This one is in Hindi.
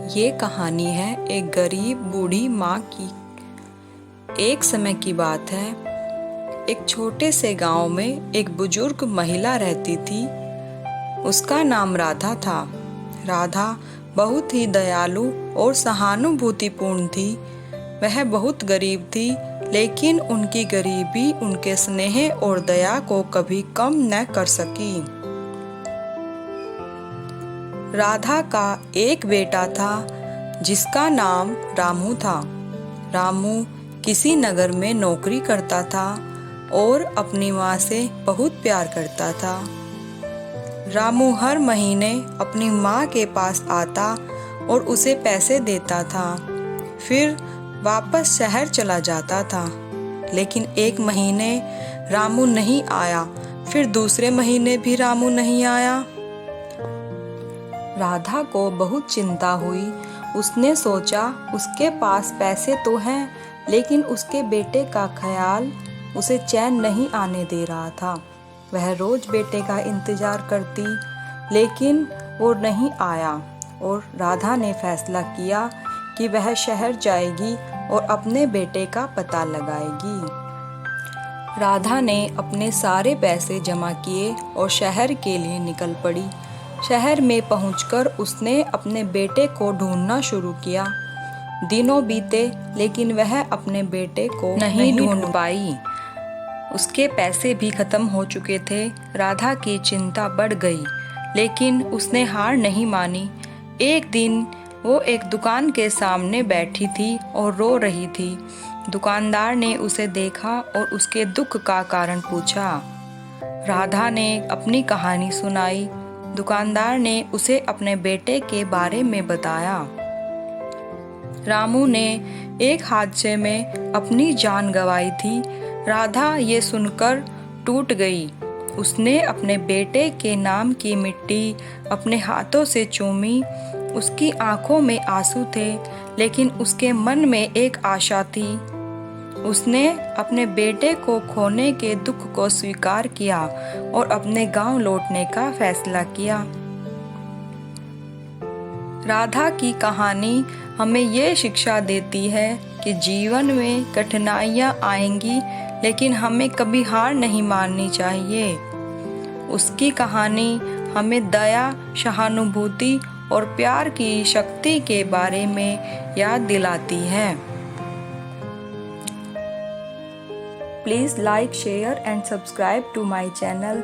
ये कहानी है एक गरीब बूढ़ी माँ की। एक समय की बात है, एक छोटे से गांव में एक बुजुर्ग महिला रहती थी। उसका नाम राधा था। राधा बहुत ही दयालु और सहानुभूतिपूर्ण थी। वह बहुत गरीब थी, लेकिन उनकी गरीबी उनके स्नेह और दया को कभी कम न कर सकी। राधा का एक बेटा था जिसका नाम रामू था। रामू किसी नगर में नौकरी करता था और अपनी माँ से बहुत प्यार करता था। रामू हर महीने अपनी माँ के पास आता और उसे पैसे देता था, फिर वापस शहर चला जाता था। लेकिन एक महीने रामू नहीं आया, फिर दूसरे महीने भी रामू नहीं आया। राधा को बहुत चिंता हुई। उसने सोचा उसके पास पैसे तो हैं, लेकिन उसके बेटे का ख्याल उसे चैन नहीं आने दे रहा था। वह रोज बेटे का इंतजार करती, लेकिन वो नहीं आया और राधा ने फैसला किया कि वह शहर जाएगी और अपने बेटे का पता लगाएगी। राधा ने अपने सारे पैसे जमा किए और शहर के लिए निकल पड़ी। शहर में पहुंचकर उसने अपने बेटे को ढूंढना शुरू किया। दिनों बीते, लेकिन वह अपने बेटे को नहीं ढूंढ पाई। उसके पैसे भी खत्म हो चुके थे। राधा की चिंता बढ़ गई, लेकिन उसने हार नहीं मानी। एक दिन वो एक दुकान के सामने बैठी थी और रो रही थी। दुकानदार ने उसे देखा और उसके दुख का कारण पूछा। राधा ने अपनी कहानी सुनाई। दुकानदार ने उसे अपने बेटे के बारे में बताया। रामू ने एक हादसे में अपनी जान गंवाई थी। राधा ये सुनकर टूट गई। उसने अपने बेटे के नाम की मिट्टी अपने हाथों से चूमी। उसकी आंखों में आंसू थे, लेकिन उसके मन में एक आशा थी। उसने अपने बेटे को खोने के दुख को स्वीकार किया और अपने गांव लौटने का फैसला किया। राधा की कहानी हमें ये शिक्षा देती है कि जीवन में कठिनाइयाँ आएंगी, लेकिन हमें कभी हार नहीं माननी चाहिए। उसकी कहानी हमें दया, सहानुभूति और प्यार की शक्ति के बारे में याद दिलाती है। Please like, share and subscribe to my channel.